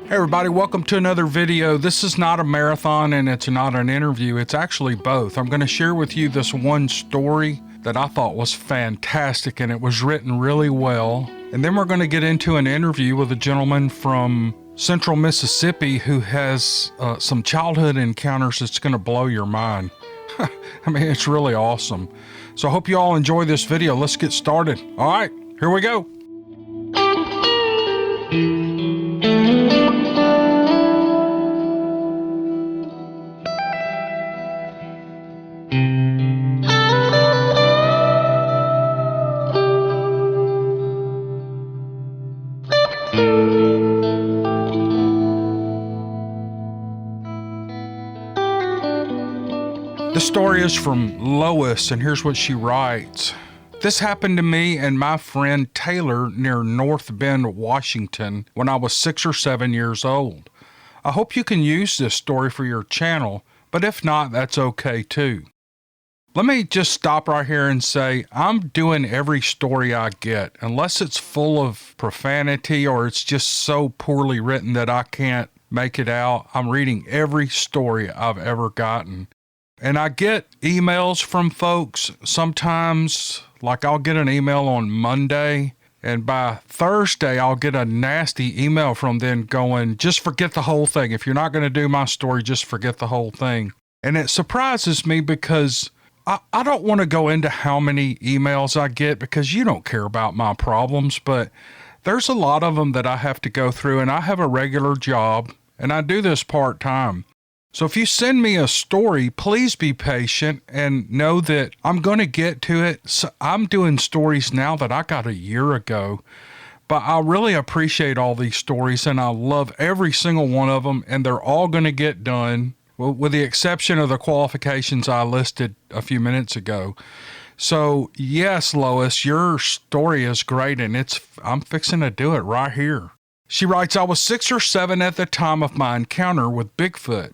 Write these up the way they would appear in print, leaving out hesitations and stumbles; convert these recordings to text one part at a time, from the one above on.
Hey everybody, welcome to another video. This is not a marathon and it's not an interview. It's actually both. I'm going to share with you this one story that I thought was fantastic and it was written really well. And then we're going to get into an interview with a gentleman from Central Mississippi who has some childhood encounters that's going to blow your mind. I mean, it's really awesome. So I hope you all enjoy this video. Let's get started. All right, here we go. The story is from Lois, and here's what she writes. This happened to me and my friend Taylor near North Bend, Washington, when I was 6 or 7 years old. I hope you can use this story for your channel, but if not, that's okay too. Let me just stop right here and say I'm doing every story I get, unless it's full of profanity or it's just so poorly written that I can't make it out. I'm reading every story I've ever gotten. And I get emails from folks sometimes, like I'll get an email on Monday, and by Thursday I'll get a nasty email from them going, just forget the whole thing. If you're not going to do my story, just forget the whole thing. And it surprises me because I don't want to go into how many emails I get because you don't care about my problems, but there's a lot of them that I have to go through, and I have a regular job, and I do this part-time. So if you send me a story, please be patient and know that I'm going to get to it. So I'm doing stories now that I got a year ago, but I really appreciate all these stories and I love every single one of them, and they're all going to get done, well, with the exception of the qualifications I listed a few minutes ago. So yes, Lois, your story is great, and I'm fixing to do it right here. She writes, I was 6 or 7 at the time of my encounter with Bigfoot.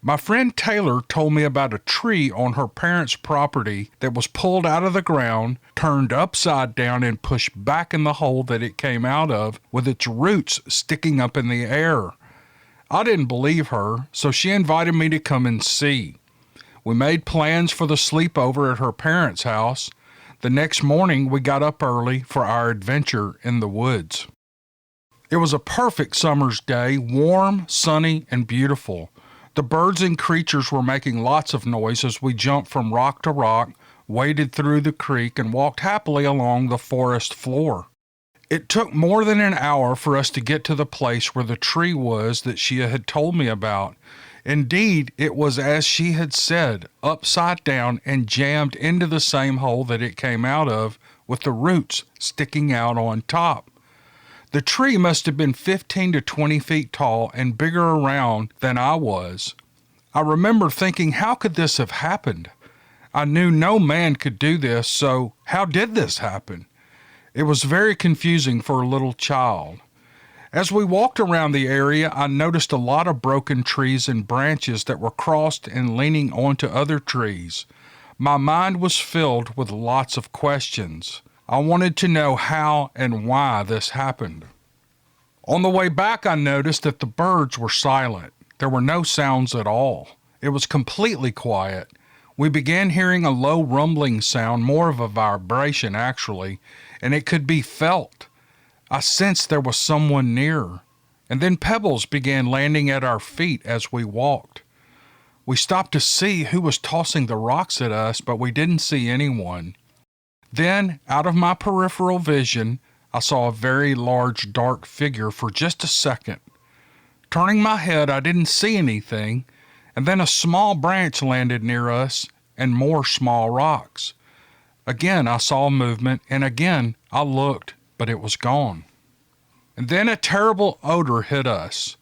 My friend Taylor told me about a tree on her parents' property that was pulled out of the ground, turned upside down, and pushed back in the hole that it came out of, with its roots sticking up in the air. I didn't believe her, so she invited me to come and see. We made plans for the sleepover at her parents' house. The next morning, we got up early for our adventure in the woods. It was a perfect summer's day, warm, sunny, and beautiful. The birds and creatures were making lots of noise as we jumped from rock to rock, waded through the creek, and walked happily along the forest floor. It took more than an hour for us to get to the place where the tree was that she had told me about. Indeed, it was as she had said, upside down and jammed into the same hole that it came out of, with the roots sticking out on top. The tree must have been 15 to 20 feet tall and bigger around than I was. I remember thinking, how could this have happened? I knew no man could do this, so how did this happen? It was very confusing for a little child. As we walked around the area, I noticed a lot of broken trees and branches that were crossed and leaning onto other trees. My mind was filled with lots of questions. I wanted to know how and why this happened. On the way back, I noticed that the birds were silent. There were no sounds at all. It was completely quiet. We began hearing a low rumbling sound, more of a vibration actually, and it could be felt. I sensed there was someone near, and then pebbles began landing at our feet as we walked. We stopped to see who was tossing the rocks at us, but we didn't see anyone. Then, out of my peripheral vision, I saw a very large dark figure for just a second. Turning my head, I didn't see anything, and then a small branch landed near us and more small rocks. Again, I saw movement, and again, I looked, but it was gone. And then a terrible odor hit us.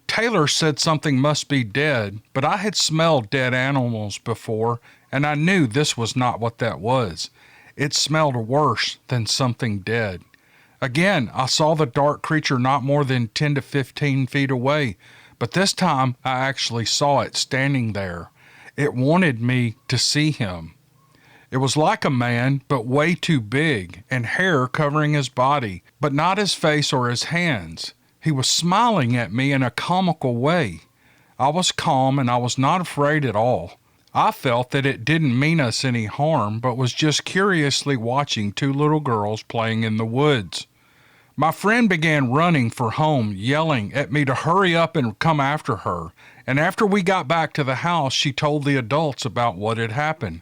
Taylor said something must be dead, but I had smelled dead animals before, and I knew this was not what that was. It smelled worse than something dead. Again, I saw the dark creature not more than 10 to 15 feet away, but this time I actually saw it standing there. It wanted me to see him. It was like a man, but way too big, and hair covering his body, but not his face or his hands. He was smiling at me in a comical way. I was calm and I was not afraid at all. I felt that it didn't mean us any harm, but was just curiously watching two little girls playing in the woods. My friend began running for home, yelling at me to hurry up and come after her. And after we got back to the house, she told the adults about what had happened.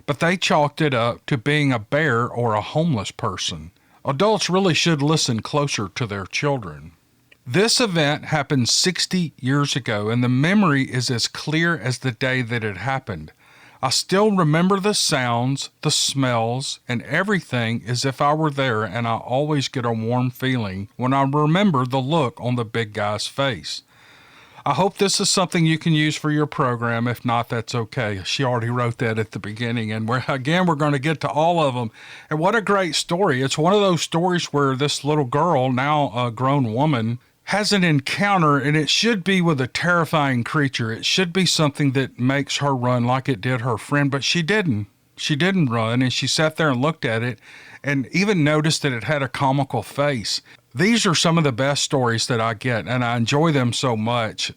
But they chalked it up to being a bear or a homeless person. Adults really should listen closer to their children. This event happened 60 years ago, and the memory is as clear as the day that it happened. I still remember the sounds, the smells, and everything as if I were there, and I always get a warm feeling when I remember the look on the big guy's face. I hope this is something you can use for your program. If not, that's okay. She already wrote that at the beginning, and we're going to get to all of them. And what a great story. It's one of those stories where this little girl, now a grown woman, has an encounter, and it should be with a terrifying creature. It should be something that makes her run like it did her friend, but she didn't. She didn't run, and she sat there and looked at it and even noticed that it had a comical face. These are some of the best stories that I get, and I enjoy them so much.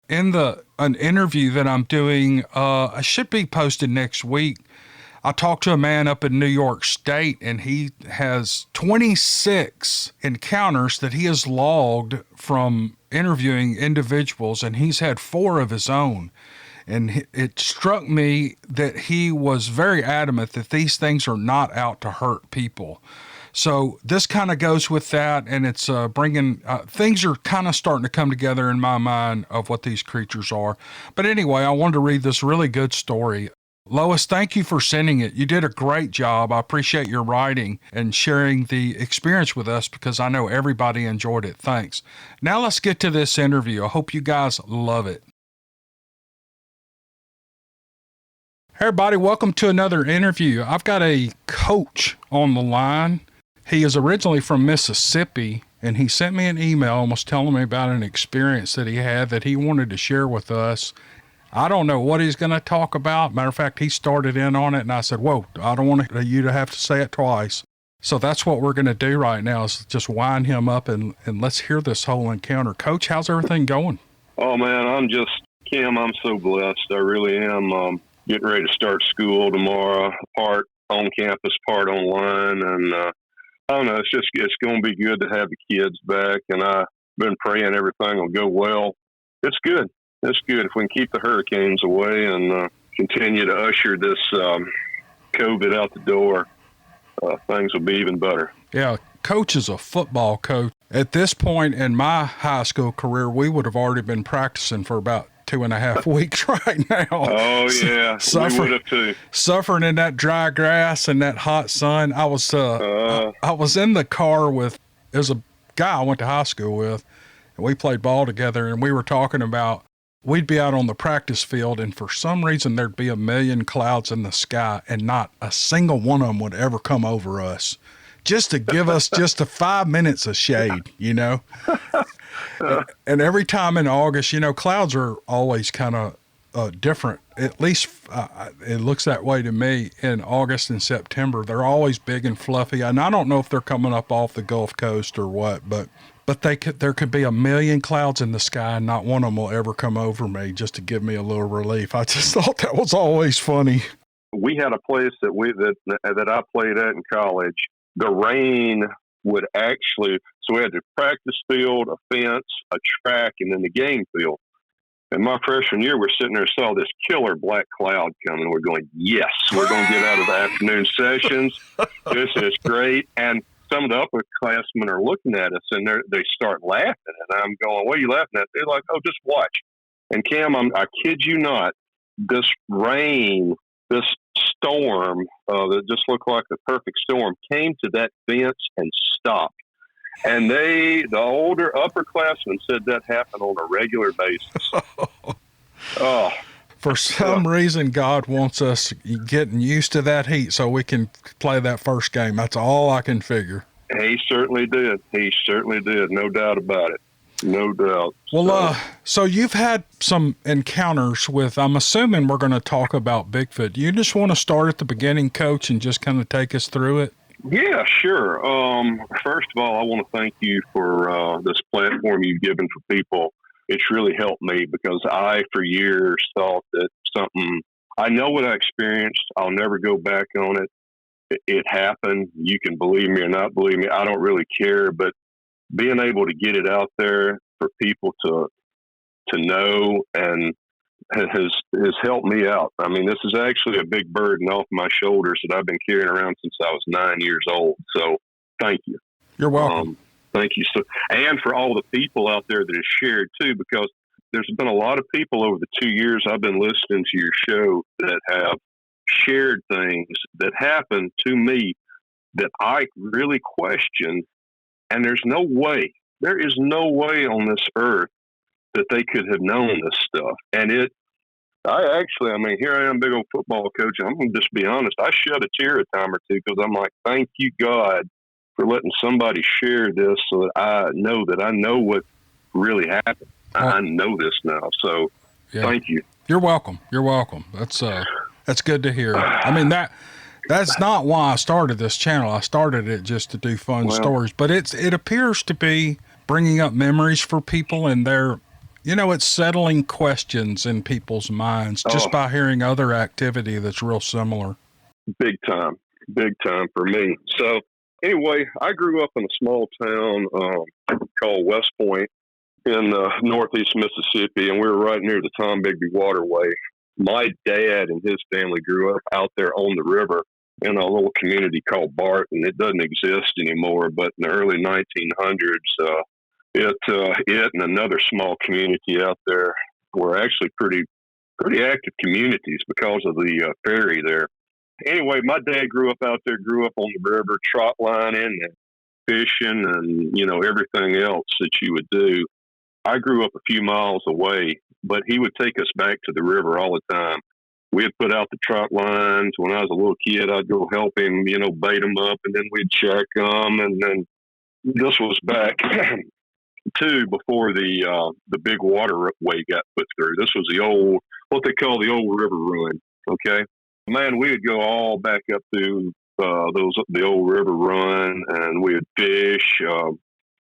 In an interview that I'm doing, I should be posted next week, I talked to a man up in New York State, and he has 26 encounters that he has logged from interviewing individuals, and he's had 4 of his own. And it struck me that he was very adamant that these things are not out to hurt people. So this kind of goes with that, and it's bringing, things are kind of starting to come together in my mind of what these creatures are. But anyway, I wanted to read this really good story. Lois, thank you for sending it. You did a great job. I appreciate your writing and sharing the experience with us because I know everybody enjoyed it. Thanks. Now let's get to this interview. I hope you guys love it. Hey everybody, welcome to another interview. I've got a coach on the line. He is originally from Mississippi, and he sent me an email and was telling me about an experience that he had that he wanted to share with us. I don't know what he's going to talk about. Matter of fact, he started in on it, and I said, whoa, I don't want you to have to say it twice. So that's what we're going to do right now is just wind him up, and let's hear this whole encounter. Coach, how's everything going? Oh, man, Kim, I'm so blessed. I really am. Getting ready to start school tomorrow, part on campus, part online. And I don't know, it's going to be good to have the kids back. And I've been praying everything will go well. It's good. It's good. If we can keep the hurricanes away and continue to usher this COVID out the door, things will be even better. Yeah, Coach is a football coach. At this point in my high school career, we would have already been practicing for about 2.5 weeks right now. Oh, yeah. We would have too. Suffering in that dry grass and that hot sun. I was in the car there's a guy I went to high school with, and we played ball together, and we were talking about we'd be out on the practice field, and for some reason there'd be a million clouds in the sky, and not a single one of them would ever come over us, just to give us just 5 minutes of shade, you know? And every time in August, you know, clouds are always kind of different. At least it looks that way to me in August and September. They're always big and fluffy. And I don't know if they're coming up off the Gulf Coast or what, but there could be a million clouds in the sky and not one of them will ever come over me just to give me a little relief. I just thought that was always funny. We had a place that I played at in college. The rain would actually, so we had the practice field, a fence, a track, and then the game field. And my freshman year, we're sitting there, saw this killer black cloud coming. We're going, yes, we're going to get out of the afternoon sessions. This is great. And some of the upperclassmen are looking at us, and they start laughing. And I'm going, what are you laughing at? They're like, oh, just watch. And Cam, I kid you not, this rain, this storm that just looked like the perfect storm came to that fence and stopped. And the older upperclassmen said that happened on a regular basis. Oh. For some reason, God wants us getting used to that heat so we can play that first game. That's all I can figure. He certainly did. He certainly did. No doubt about it. No doubt. Well, so you've had some encounters with, I'm assuming we're going to talk about Bigfoot. You just want to start at the beginning, Coach, and just kind of take us through it? Yeah, sure. First of all, I want to thank you for this platform you've given for people. It's really helped me because I, for years, thought that something, I know what I experienced. I'll never go back on it. It happened. You can believe me or not believe me. I don't really care, but being able to get it out there for people to know and has helped me out. I mean, this is actually a big burden off my shoulders that I've been carrying around since I was 9 years old. So, thank you. You're welcome. Thank you. So, and for all the people out there that have shared too, because there's been a lot of people over the 2 years I've been listening to your show that have shared things that happened to me that I really questioned. And there is no way on this earth that they could have known this stuff. And I mean, here I am, big old football coach. I'm going to just be honest. I shed a tear a time or two because I'm like, thank you, God, for letting somebody share this so that I know what really happened. I know this now. So thank you. You're welcome. You're welcome. That's good to hear. I mean, that's not why I started this channel. I started it just to do fun stories, but it appears to be bringing up memories for people, and it's settling questions in people's minds just by hearing other activity that's real similar. Big time for me. So anyway, I grew up in a small town called West Point in northeast Mississippi, and we were right near the Tom Bigby Waterway. My dad and his family grew up out there on the river in a little community called Barton. It doesn't exist anymore, but in the early 1900s, it and another small community out there were actually pretty active communities because of the ferry there. Anyway, my dad grew up out there, grew up on the river, trot lining and fishing and, everything else that you would do. I grew up a few miles away, but he would take us back to the river all the time. We'd put out the trot lines. When I was a little kid, I'd go help him, bait them up, and then we'd check them. And then this was back before the big waterway got put through. This was what they call the old river run. Okay, man, we would go all back up through the old river run, and we would fish.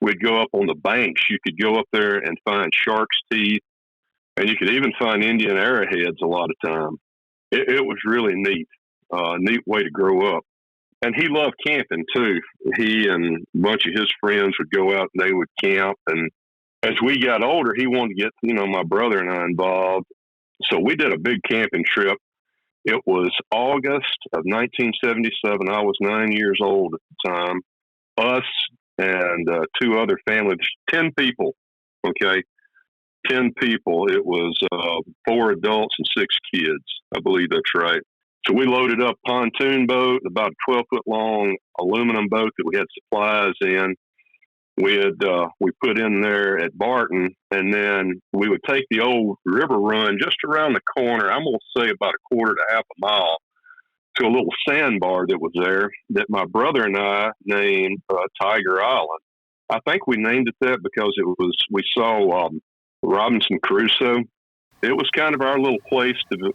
We'd go up on the banks. You could go up there and find shark's teeth, and you could even find Indian arrowheads a lot of time. It was really neat, neat way to grow up. And he loved camping too. He and a bunch of his friends would go out and they would camp. And as we got older, he wanted to get, my brother and I involved. So we did a big camping trip. It was August of 1977. I was 9 years old at the time. Us and two other families, 10 people. Okay. 10 people. It was 4 adults and 6 kids. I believe that's right. So we loaded up pontoon boat, about a 12-foot long aluminum boat that we had supplies in. We put in there at Barton, and then we would take the old river run just around the corner. I'm going to say about a quarter to half a mile to a little sandbar that was there that my brother and I named Tiger Island. I think we named it that because we saw Robinson Crusoe. It was kind of our little place to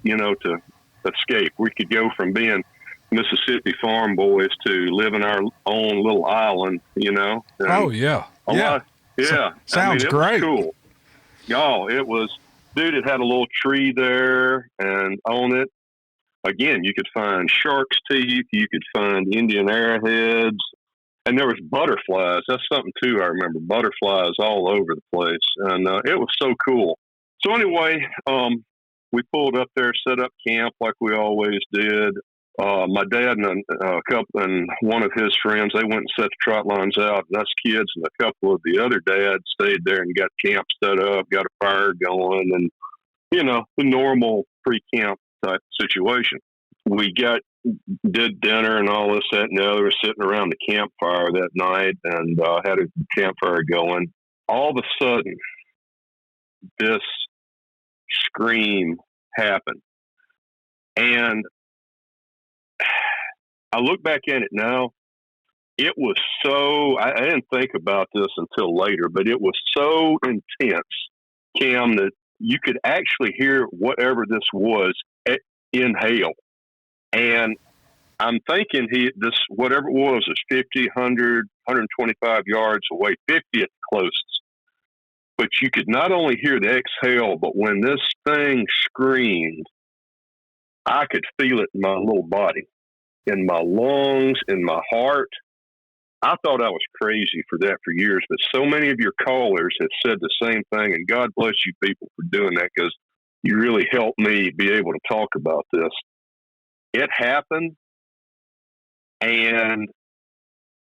escape. We could go from being Mississippi farm boys to living our own little island, Oh yeah. Yeah. Sounds great. Cool. Oh, it was, dude, it had a little tree there, and on it, again, you could find shark's teeth, you could find Indian arrowheads, and there was butterflies. That's something too, I remember. Butterflies all over the place, and it was so cool. So anyway, we pulled up there, set up camp like we always did. My dad and a couple and one of his friends, they went and set the trot lines out. And us kids and a couple of the other dads stayed there and got camp set up, got a fire going, and the normal pre-camp type situation. We did dinner and all this, that, and the other, sitting around the campfire that night and had a campfire going. All of a sudden, this scream happened. And I look back at it now, it was I didn't think about this until later, but it was so intense, Cam, that you could actually hear whatever this was inhale. And I'm thinking whatever it was 50, 100, 125 yards away, 50 at the closest. But you could not only hear the exhale, but when this thing screamed, I could feel it in my little body, in my lungs, in my heart. I thought I was crazy for that for years, but so many of your callers have said the same thing, and God bless you people for doing that, because you really helped me be able to talk about this. It happened, and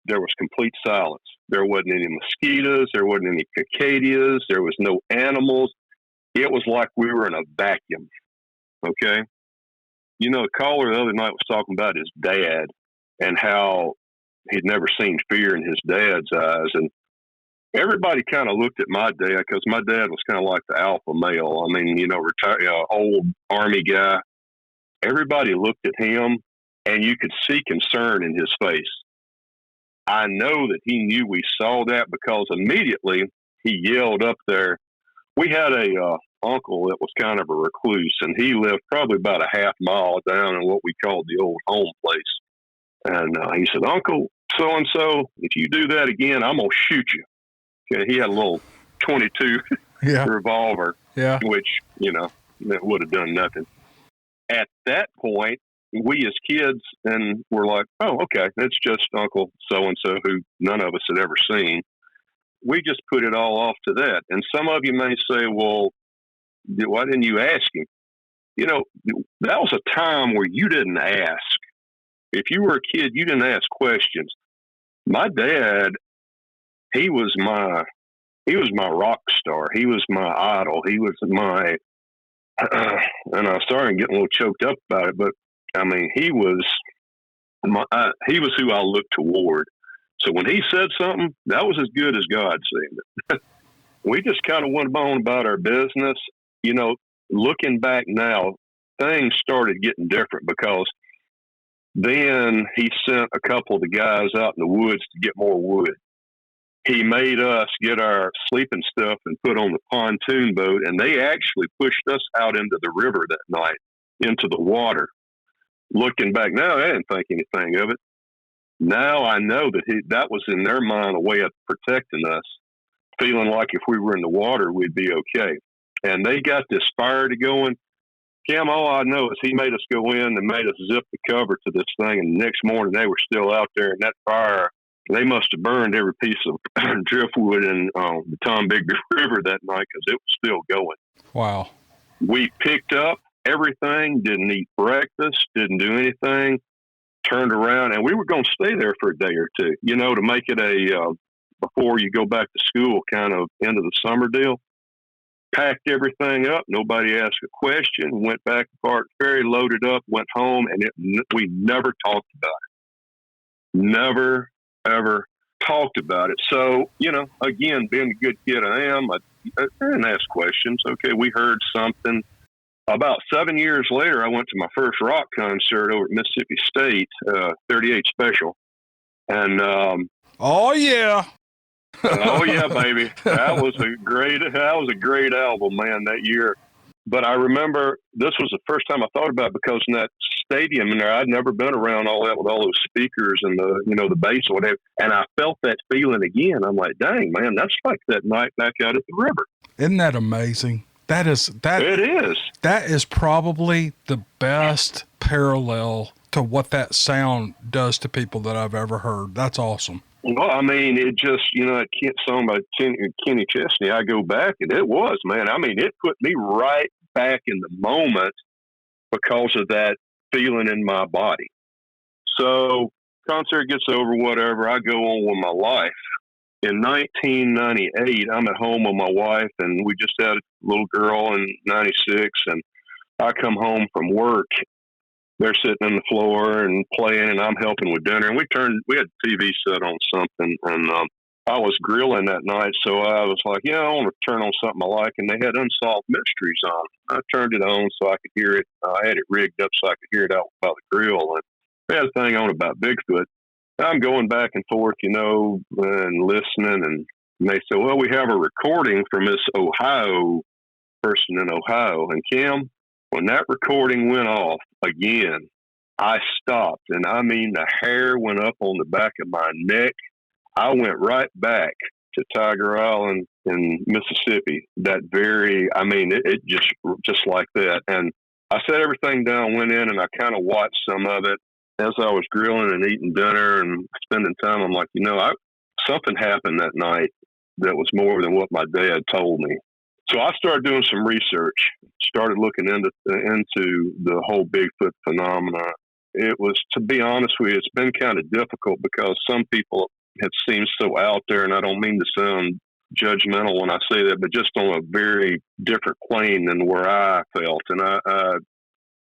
there was complete silence. There wasn't any mosquitoes. There wasn't any cicadas. There was no animals. It was like we were in a vacuum, okay? You know, the caller the other night was talking about his dad and how he'd never seen fear in his dad's eyes. And everybody kind of looked at my dad, because my dad was kind of like the alpha male. I mean, you know, retired, old Army guy. Everybody looked at him, and you could see concern in his face. I know that he knew we saw that, because immediately he yelled up there. We had a uncle that was kind of a recluse, and he lived probably about a half mile down in what we called the old home place. And he said, "Uncle so-and-so, if you do that again, I'm going to shoot you." Okay, he had a little 22 revolver, which, you know, that would have done nothing. At that point, we as kids, and we're like, oh, okay, it's just Uncle so-and-so who none of us had ever seen. We just put it all off to that. And some of you may say, well, why didn't you ask him? You know, that was a time where you didn't ask. If you were a kid, you didn't ask questions. My dad, he was my rock star. He was my idol. He was my, and I started getting a little choked up about it, but I mean, he was who I looked toward. So when he said something, that was as good as God saying it. We just kind of went on about our business. You know, looking back now, things started getting different, because then he sent a couple of the guys out in the woods to get more wood. He made us get our sleeping stuff and put on the pontoon boat, and they actually pushed us out into the river that night, into the water. Looking back now, I didn't think anything of it. Now I know that that was in their mind a way of protecting us, feeling like if we were in the water, we'd be okay. And they got this fire to going. Cam, all I know is he made us go in and made us zip the cover to this thing, and the next morning they were still out there in that fire. They must have burned every piece of driftwood in the Tombigbee River that night, because it was still going. Wow. We picked up everything, didn't eat breakfast, didn't do anything, turned around, and we were going to stay there for a day or two, you know, to make it before you go back to school kind of end of the summer deal. Packed everything up. Nobody asked a question. Went back to Park Ferry, loaded up, went home, and we never talked about it. Never, ever talked about it. So, you know, again, being the good kid I am, I didn't ask questions. Okay, we heard something. About 7 years later, I went to my first rock concert over at Mississippi State, 38 Special. And oh, yeah. Oh yeah, baby. That was a great album, man, that year. But I remember this was the first time I thought about it, because in that stadium in there, I'd never been around all that with all those speakers and the bass or whatever. And I felt that feeling again. I'm like, dang, man, that's like that night back out at the river. Isn't that amazing? It is. That is probably the best parallel to what that sound does to people that I've ever heard. That's awesome. Well, I mean, it just, that song by Kenny Chesney, I go back, and it was, man. I mean, it put me right back in the moment because of that feeling in my body. So, concert gets over, whatever. I go on with my life. In 1998, I'm at home with my wife, and we just had a little girl in 96, and I come home from work. They're sitting on the floor and playing, and I'm helping with dinner. And we had TV set on something, and I was grilling that night, so I was like, I want to turn on something I like, and they had Unsolved Mysteries on. I turned it on so I could hear it. I had it rigged up so I could hear it out by the grill, and they had a thing on about Bigfoot. I'm going back and forth, and listening, and they said, well, we have a recording from this Ohio person in Ohio. And Kim, when that recording went off again, I stopped, and I mean, the hair went up on the back of my neck. I went right back to Tiger Island in Mississippi. It just like that. And I set everything down, went in, and I kind of watched some of it as I was grilling and eating dinner and spending time. I'm like, something happened that night that was more than what my dad told me. So I started doing some research, started looking into the whole Bigfoot phenomena. It was, to be honest with you, it's been kind of difficult because some people have seemed so out there, and I don't mean to sound judgmental when I say that, but just on a very different plane than where I felt. And I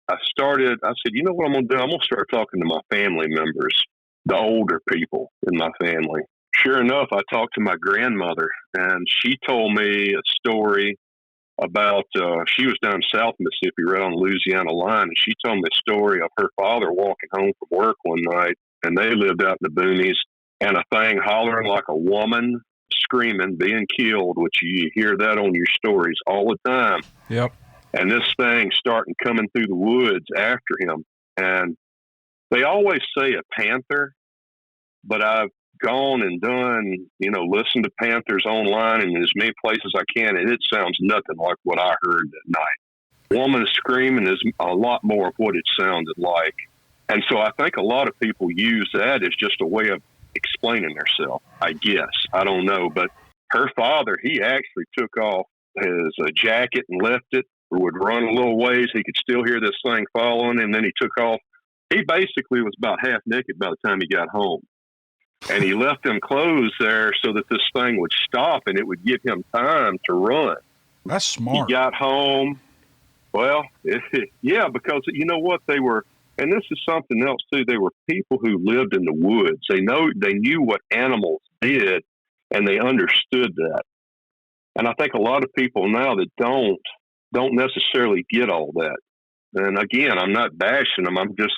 said, you know what I'm going to do? I'm going to start talking to my family members, the older people in my family. Sure enough, I talked to my grandmother, and she told me a story about, she was down South Mississippi, right on the Louisiana line, and she told me a story of her father walking home from work one night, and they lived out in the boonies, and a thing hollering like a woman, screaming, being killed, which you hear that on your stories all the time. Yep. And this thing starting coming through the woods after him. And they always say a panther, but I've gone and done, listened to panthers online in as many places I can, and it sounds nothing like what I heard that night. Woman screaming is a lot more of what it sounded like. And so I think a lot of people use that as just a way of explaining themselves, I guess. I don't know. But her father, he actually took off his jacket and left it, or would run a little ways. He could still hear this thing following, and then he took off. He basically was about half naked by the time he got home. And he left them clothes there so that this thing would stop and it would give him time to run. That's smart. He got home. Well, yeah, because you know what? They were, and this is something else too, they were people who lived in the woods. They knew what animals did, and they understood that. And I think a lot of people now that don't necessarily get all that. And again, I'm not bashing them. I'm just,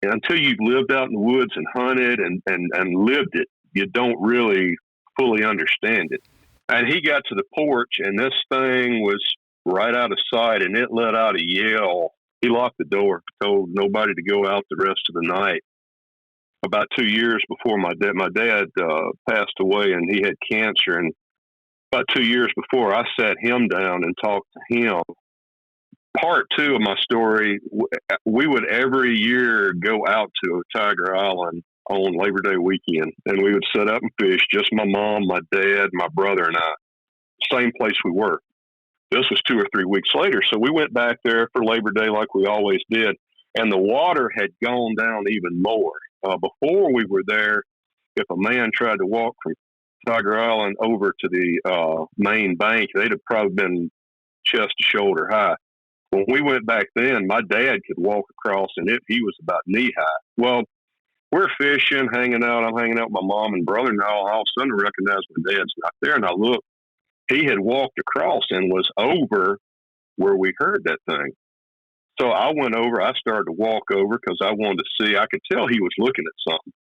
until you've lived out in the woods and hunted and lived it, you don't really fully understand it. And he got to the porch, and this thing was right out of sight, and it let out a yell. He locked the door, told nobody to go out the rest of the night. About 2 years before my dad passed away, and he had cancer. And about 2 years before, I sat him down and talked to him. Part two of my story, we would every year go out to Tiger Island on Labor Day weekend, and we would set up and fish, just my mom, my dad, my brother, and I. Same place we were. This was 2 or 3 weeks later, so we went back there for Labor Day like we always did, and the water had gone down even more. Before we were there, if a man tried to walk from Tiger Island over to the main bank, they'd have probably been chest to shoulder high. When we went back then, my dad could walk across, and he was about knee high. Well, we're fishing, hanging out. I'm hanging out with my mom and brother, and all of a sudden I recognize my dad's not there. And I look, he had walked across and was over where we heard that thing. So I went over. I started to walk over because I wanted to see. I could tell he was looking at something.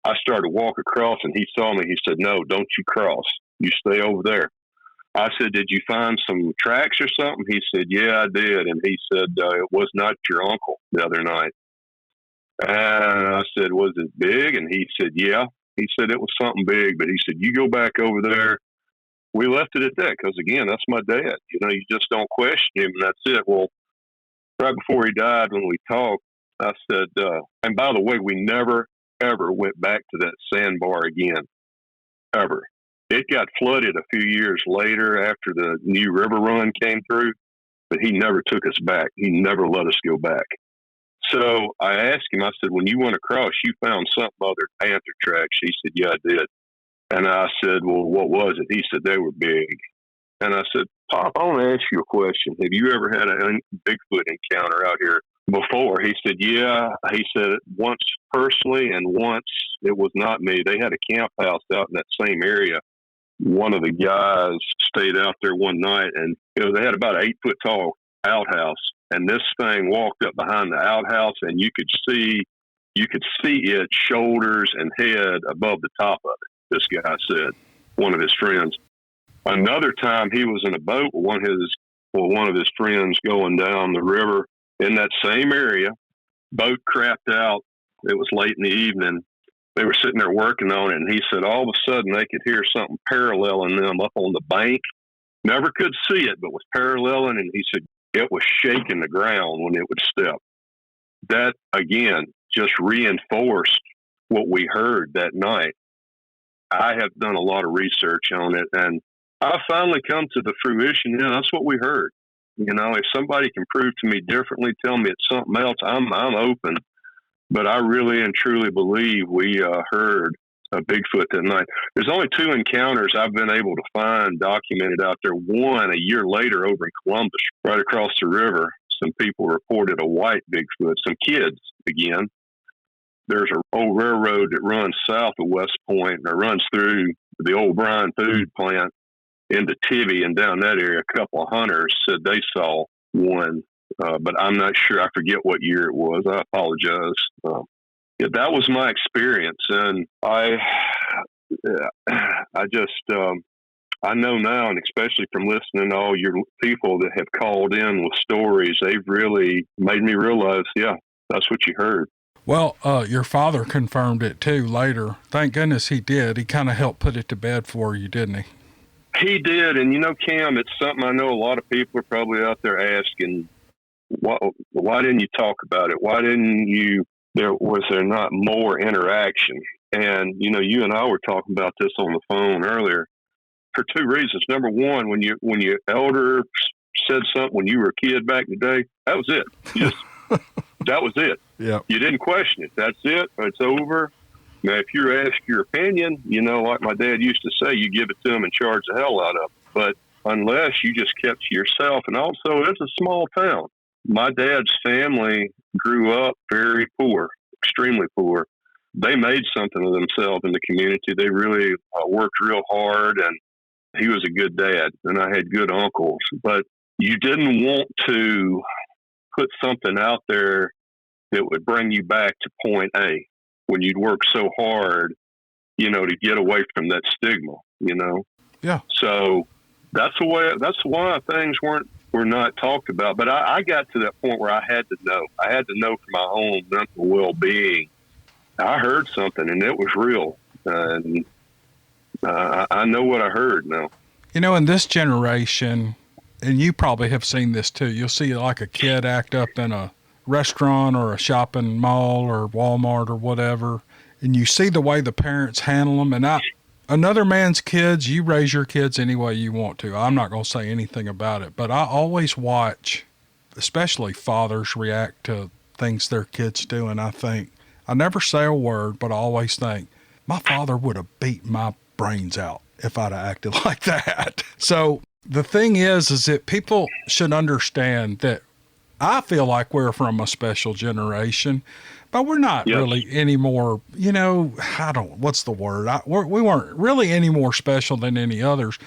I started to walk across, and he saw me. He said, "No, don't you cross. You stay over there." I said, "Did you find some tracks or something?" He said, "Yeah, I did." And he said, "It was not your uncle the other night." And I said, "Was it big?" And he said, "Yeah." He said, "It was something big." But he said, "You go back over there." We left it at that because, again, that's my dad. You just don't question him, and that's it. Well, right before he died, when we talked, I said, and by the way, we never, ever went back to that sandbar again, ever. It got flooded a few years later after the new river run came through, but he never took us back. He never let us go back. So I asked him, I said, "When you went across, you found something other than panther tracks?" He said, "Yeah, I did." And I said, "Well, what was it?" He said, "They were big." And I said, "Pop, I want to ask you a question. Have you ever had a Bigfoot encounter out here before?" He said, "Yeah." He said, "Once personally, and once it was not me. They had a camp house out in that same area. One of the guys stayed out there one night, and they had about an 8-foot tall outhouse, and this thing walked up behind the outhouse, and you could see its shoulders and head above the top of it." This guy said, one of his friends. Another time, he was in a boat with one of his friends going down the river in that same area, boat crapped out. It was late in the evening. They were sitting there working on it, and he said all of a sudden they could hear something paralleling them up on the bank. Never could see it, but was paralleling, and he said it was shaking the ground when it would step. That, again, just reinforced what we heard that night. I have done a lot of research on it, and I finally come to the fruition. That's what we heard. If somebody can prove to me differently, tell me it's something else, I'm open. But I really and truly believe we heard a Bigfoot that night. There's only 2 encounters I've been able to find documented out there. One, a year later over in Columbus, right across the river, some people reported a white Bigfoot, some kids again. There's an old railroad that runs south of West Point, and it runs through the old Bryan food plant into Tibby, and down that area, a couple of hunters said they saw one, but I'm not sure. I forget what year it was. I apologize. That was my experience, and I know now, and especially from listening to all your people that have called in with stories, they've really made me realize, that's what you heard. Well, your father confirmed it too later. Thank goodness he did. He kind of helped put it to bed for you, didn't he? He did. And, Cam, it's something I know a lot of people are probably out there asking, why didn't you talk about it? Why didn't you, was there not more interaction? And, you and I were talking about this on the phone earlier for 2 reasons. Number one, when your elder said something when you were a kid back in the day, that was it. That was it. Yeah. You didn't question it. That's it. It's over. Now, if you're asked your opinion, like my dad used to say, you give it to him and charge the hell out of it. But unless you just kept to yourself, and also it's a small town. My dad's family grew up very poor, extremely poor. They made something of themselves in the community. They really worked real hard, and he was a good dad, and I had good uncles. But you didn't want to put something out there that would bring you back to point A when you'd work so hard, to get away from that stigma, Yeah. So that's why things were not talked about. But I got to that point where I had to know. I had to know for my own mental well-being. I heard something, and it was real. And I know what I heard now. In this generation, and you probably have seen this too, you'll see like a kid act up in a restaurant or a shopping mall or Walmart or whatever, and you see the way the parents handle them. And another man's kids, you raise your kids any way you want to. I'm not going to say anything about it, but I always watch, especially fathers, react to things their kids do, and I think, I never say a word, but I always think, my father would have beat my brains out if I'd have acted like that. So the thing is that people should understand that I feel like we're from a special generation, but we're not really any more, what's the word? We weren't really any more special than any others,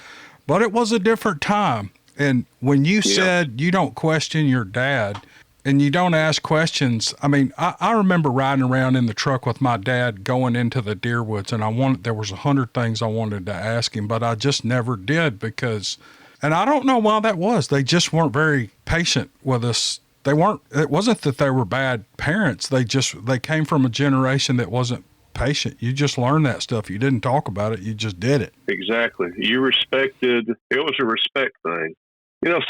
but it was a different time. And when you said you don't question your dad and you don't ask questions, I remember riding around in the truck with my dad going into the deer woods, and there was 100 things I wanted to ask him, but I just never did because, and I don't know why that was. They just weren't very patient with us. It wasn't that they were bad parents. They came from a generation that wasn't patient. You just learned that stuff. You didn't talk about it. You just did it. Exactly. You respected. It was a respect thing.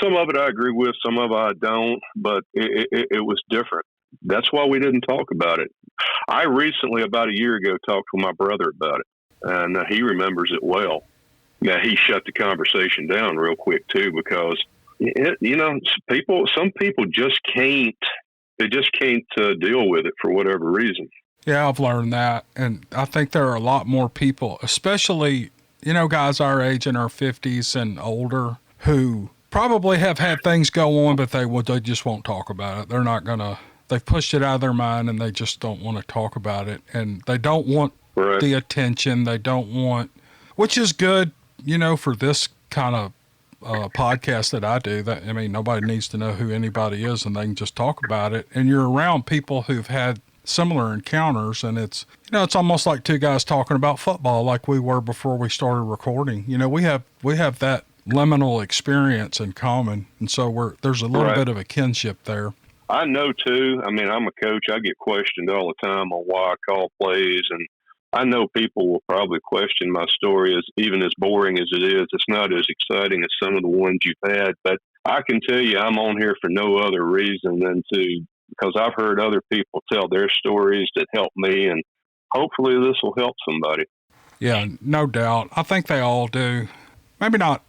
Some of it I agree with, some of it I don't, but it was different. That's why we didn't talk about it. I recently, about a year ago, talked with my brother about it, and he remembers it well. Now, he shut the conversation down real quick, too, because some people just can't deal with it for whatever reason. Yeah, I've learned that. And I think there are a lot more people, especially, guys our age in our 50s and older, who probably have had things go on, but they just won't talk about it. They're not they've pushed it out of their mind and they just don't want to talk about it. And they don't want the attention. They don't want, which is good, for this kind of podcast that I do. Nobody needs to know who anybody is, and they can just talk about it. And you're around people who've had similar encounters, and it's almost like two guys talking about football, like we were before we started recording. We have that liminal experience in common, and so there's a little bit of a kinship there. I know too. I mean, I'm a coach. I get questioned all the time on why I call plays, and I know people will probably question my story as even as boring as it is. It's not as exciting as some of the ones you've had, but I can tell you I'm on here for no other reason than because I've heard other people tell their stories that help me, and hopefully this will help somebody. Yeah, no doubt. I think they all do. Maybe not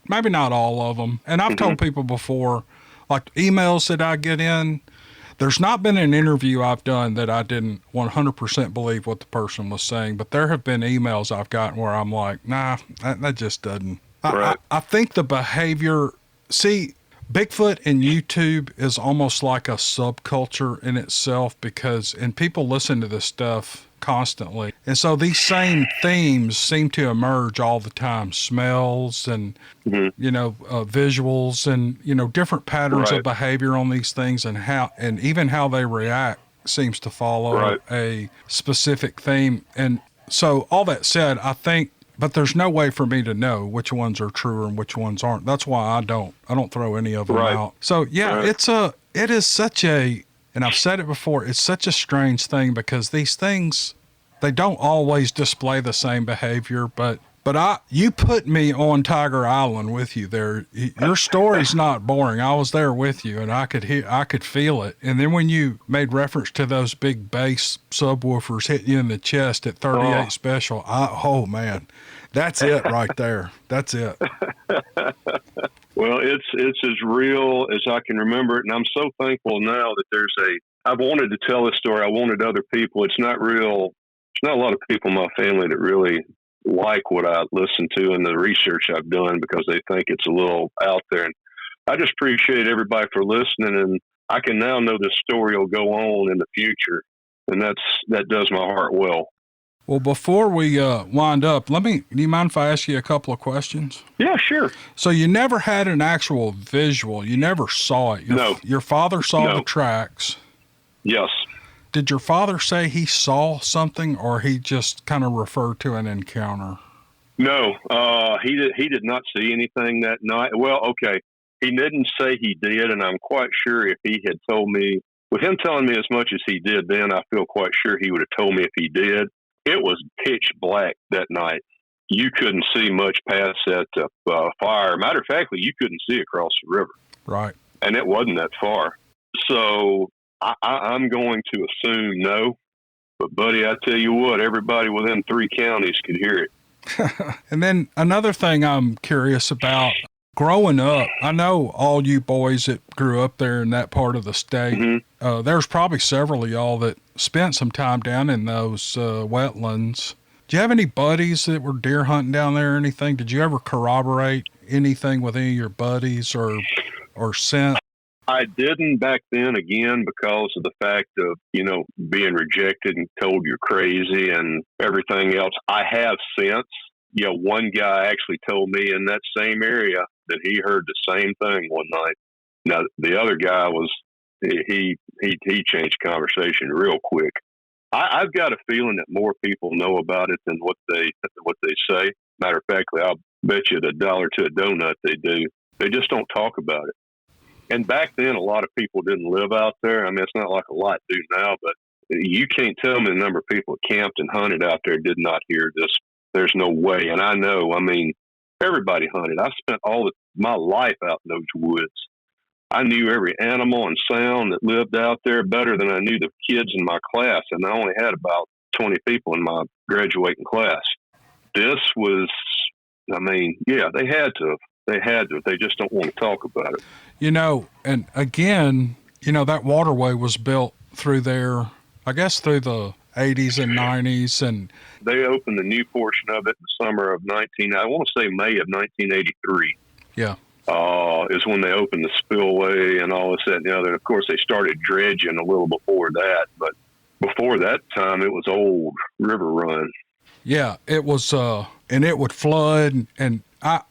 all of them. And I've told people before, like emails that I get in, there's not been an interview I've done that I didn't 100% believe what the person was saying, but there have been emails I've gotten where I'm like, nah, that just doesn't. Right. I think the behavior, see, Bigfoot and YouTube is almost like a subculture in itself and people listen to this stuff constantly. And so these same themes seem to emerge all the time. Smells and, visuals and, different patterns of behavior on these things and even how they react seems to follow a specific theme. And so all that said, I think, but there's no way for me to know which ones are true and which ones aren't. That's why I don't throw any of them out. So yeah, it is such and I've said it before, it's such a strange thing because these things, they don't always display the same behavior, but you put me on Tiger Island with you there. Your story's not boring. I was there with you and I could feel it. And then when you made reference to those big bass subwoofers hitting you in the chest at 38 special, oh man, that's it right there. That's it. Well, it's as real as I can remember it, and I'm so thankful now that I've wanted to tell this story. I wanted other people. It's not real. There's not a lot of people in my family that really like what I listen to and the research I've done because they think it's a little out there. And I just appreciate everybody for listening, and I can now know this story will go on in the future, and that does my heart well. Well, before we wind up, do you mind if I ask you a couple of questions? Yeah, sure. So you never had an actual visual. You never saw it. No. Your father saw the tracks. Yes. Did your father say he saw something or he just kind of referred to an encounter? No, he did not see anything that night. Well, okay. He didn't say he did, and I'm quite sure if he had told me, with him telling me as much as he did then, I feel quite sure he would have told me if he did. It was pitch black that night. You couldn't see much past that fire. Matter of fact, you couldn't see across the river. Right. And it wasn't that far. So I'm going to assume no. But, buddy, I tell you what, everybody within 3 counties could hear it. And then another thing I'm curious about, growing up, I know all you boys that grew up there in that part of the state, there's probably several of y'all that spent some time down in those wetlands. Do you have any buddies that were deer hunting down there or anything? Did you ever corroborate anything with any of your buddies or scent? I didn't back then, again, because of the fact of, being rejected and told you're crazy and everything else. I have since. One guy actually told me in that same area that he heard the same thing one night. Now, the other guy he changed conversation real quick. I've got a feeling that more people know about it than what they say. Matter of fact, I'll bet you $1 to a donut they do. They just don't talk about it. And back then, a lot of people didn't live out there. I mean, it's not like a lot do now, but you can't tell me the number of people that camped and hunted out there did not hear this. There's no way. And I know, everybody hunted. I spent my life out in those woods. I knew every animal and sound that lived out there better than I knew the kids in my class. And I only had about 20 people in my graduating class. This was, they had to. They just don't want to talk about it. And again, that waterway was built through there, I guess through the 80s and 90s. And they opened the new portion of it in the summer of May of 1983. Yeah. Is when they opened the spillway and all this, that, and the other. And of course, they started dredging a little before that. But before that time, it was old river run. Yeah, it was, and it would flood. And I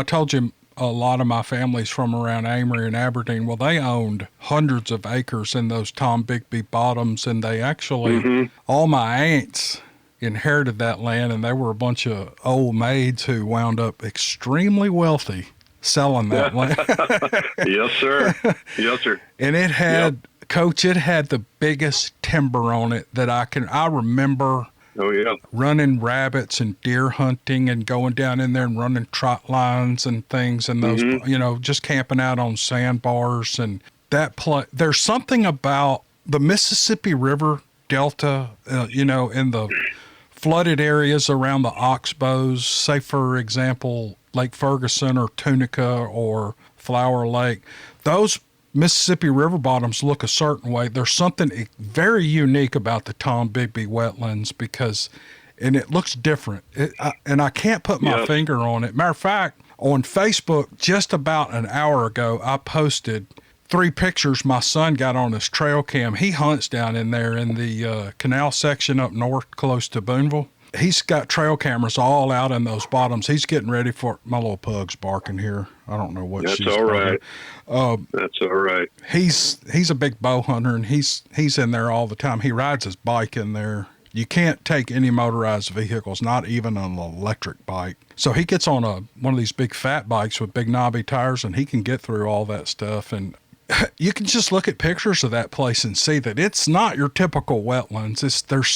told you a lot of my family's from around Amory and Aberdeen. Well, they owned hundreds of acres in those Tom Bigby bottoms, and they actually, all my aunts inherited that land, and they were a bunch of old maids who wound up extremely wealthy. selling that one. Yes, sir. Yes, sir. And it had, Coach, it had the biggest timber on it that I remember. Oh, yeah. Running rabbits and deer hunting and going down in there and running trot lines and things and those, just camping out on sandbars and that there's something about the Mississippi River Delta, in the flooded areas around the oxbows, say, for example, Lake Ferguson or Tunica or Flower Lake. Those Mississippi river bottoms look a certain way. There's something very unique about the Tombigbee wetlands and it looks different. And I can't put my finger on it. Matter of fact, on Facebook, just about an hour ago, I posted 3 pictures my son got on his trail cam. He hunts down in there in the canal section up north close to Boonville. He's got trail cameras all out in those bottoms. He's getting ready for my little pug's barking here. I don't know what she's all right. That's all right. He's a big bow hunter, and he's in there all the time. He rides his bike in there. You can't take any motorized vehicles, not even an electric bike. So he gets on one of these big fat bikes with big knobby tires, and he can get through all that stuff. And you can just look at pictures of that place and see that it's not your typical wetlands. There's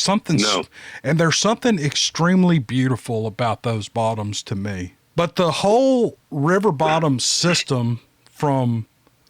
something extremely beautiful about those bottoms to me. But the whole river bottom system from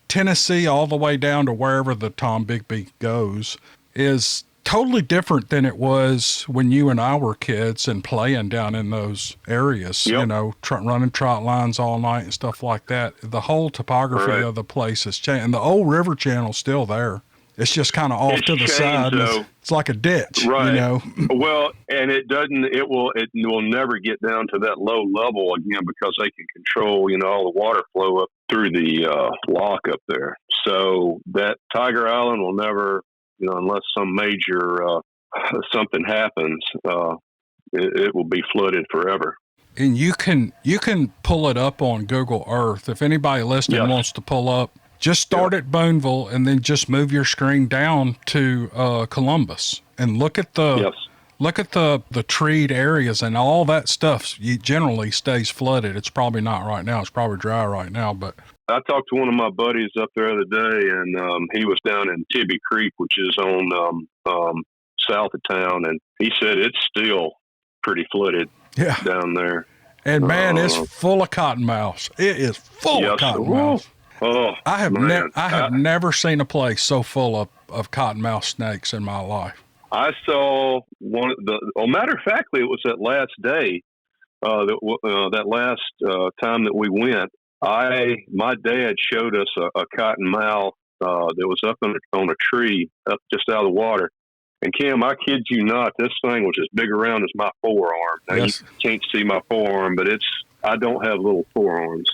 Tennessee all the way down to wherever the Tombigbee goes is totally different than it was when you and I were kids and playing down in those areas, running trot lines all night and stuff like that. The whole topography of the place has changed. And the old river channel's still there. It's just kind of off to the side. It's like a ditch, right. Well, and it will never get down to that low level again because they can control, all the water flow up through the lock up there. So that Tiger Island will never, unless some major something happens, it will be flooded forever. And you can pull it up on Google Earth. If anybody listening wants to pull up, just start at Boonville and then just move your screen down to Columbus and look at the treed areas and all that stuff. Generally stays flooded. It's probably not right now. It's probably dry right now, but. I talked to one of my buddies up there the other day, and he was down in Tibby Creek, which is on south of town, and he said it's still pretty flooded down there. And man, it's full of cottonmouths. It is full of cottonmouths. Oh, I have never seen a place so full of cottonmouth snakes in my life. I saw one. Matter of fact, it was that last day, that last time that we went. My dad showed us a cottonmouth that was up on a tree up just out of the water. And Kim, I kid you not, this thing was as big around as my forearm. Now you can't see my forearm, but I don't have little forearms.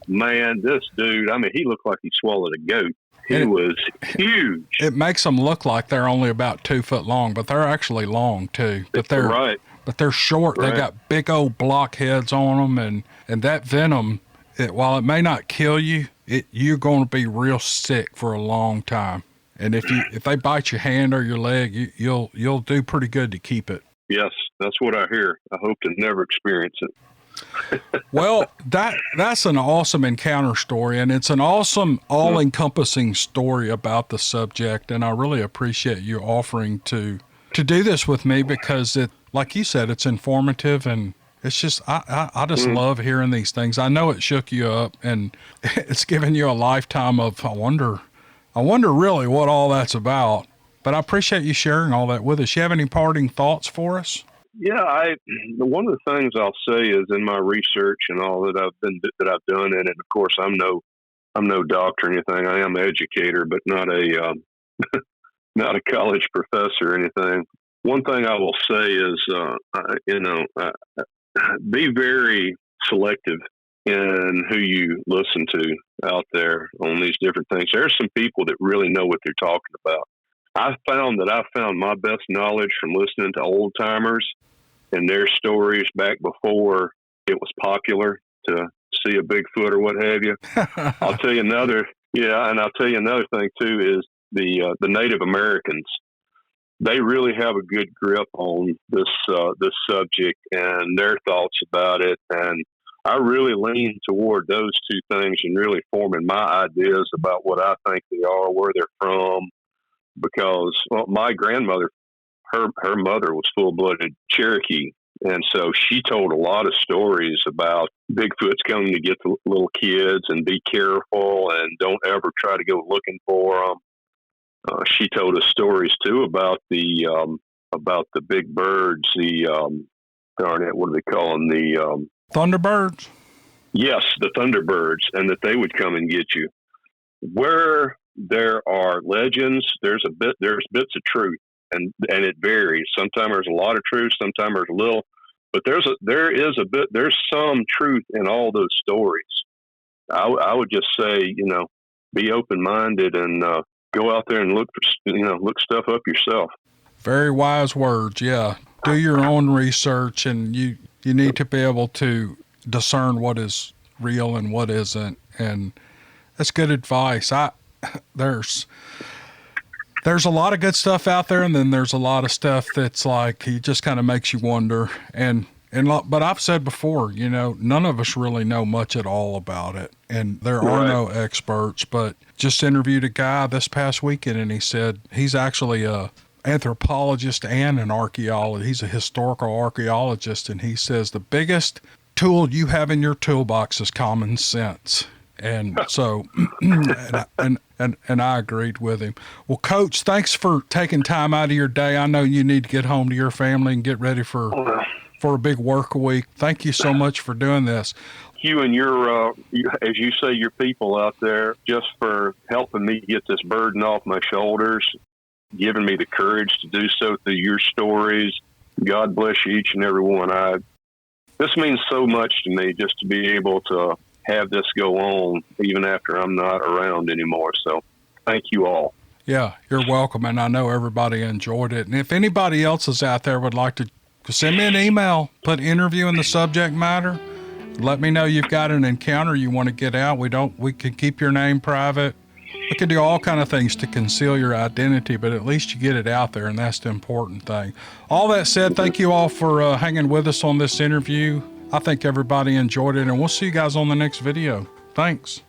Man, this dude, he looked like he swallowed a goat. He was huge. It makes them look like they're only about 2 foot long, but they're actually long too. But they're short. Right. They got big old block heads on them, and that venom, while it may not kill you, you're going to be real sick for a long time. And if they bite your hand or your leg, you'll do pretty good to keep it. Yes, that's what I hear. I hope to never experience it. Well, that's an awesome encounter story, and it's an awesome, all-encompassing story about the subject. And I really appreciate you offering to do this with me because it. Like you said, it's informative, and it's just, I just love hearing these things. I know it shook you up, and it's given you a lifetime of, I wonder really what all that's about. But I appreciate you sharing all that with us. You have any parting thoughts for us? Yeah, one of the things I'll say is in my research and all that I've done, and of course I'm no doctor or anything. I am an educator, but not a college professor or anything. One thing I will say is, be very selective in who you listen to out there on these different things. There are some people that really know what they're talking about. I found my best knowledge from listening to old timers and their stories back before it was popular to see a Bigfoot or what have you. I'll tell you another thing too is the Native Americans. They really have a good grip on this subject and their thoughts about it. And I really lean toward those two things and really forming my ideas about what I think they are, where they're from. Because my grandmother, her mother was full-blooded Cherokee, and so she told a lot of stories about Bigfoot's coming to get the little kids and be careful and don't ever try to go looking for them. She told us stories too about the big birds, darn it, what do they call them? The Thunderbirds? Yes, the Thunderbirds, and that they would come and get you. Where there are legends, there's bits of truth, and it varies. Sometimes there's a lot of truth, sometimes there's a little, but there's some truth in all those stories. I would just say, be open-minded and go out there and look stuff up yourself. Very wise words. Yeah. Do your own research, and you need to be able to discern what is real and what isn't. And that's good advice. There's a lot of good stuff out there, and then there's a lot of stuff that's like, it just kind of makes you wonder. But I've said before, none of us really know much at all about it, and there are no experts. But just interviewed a guy this past weekend, and he said he's actually a anthropologist and an archaeologist. He's a historical archaeologist, and he says the biggest tool you have in your toolbox is common sense. And so, and I agreed with him. Well, Coach, thanks for taking time out of your day. I know you need to get home to your family and get ready for a big work week. Thank you so much for doing this. You and your, as you say, your people out there, just for helping me get this burden off my shoulders, giving me the courage to do so through your stories. God bless you, each and every one. This means so much to me, just to be able to have this go on even after I'm not around anymore. So thank you all. Yeah, you're welcome. And I know everybody enjoyed it. And if anybody else is out there would like to send me an email, put interview in the subject matter, let me know you've got an encounter you want to get out. We can keep your name private. We can do all kind of things to conceal your identity, but at least you get it out there, and that's the important thing. All that said, thank you all for hanging with us on this interview. I think everybody enjoyed it, and we'll see you guys on the next video. Thanks.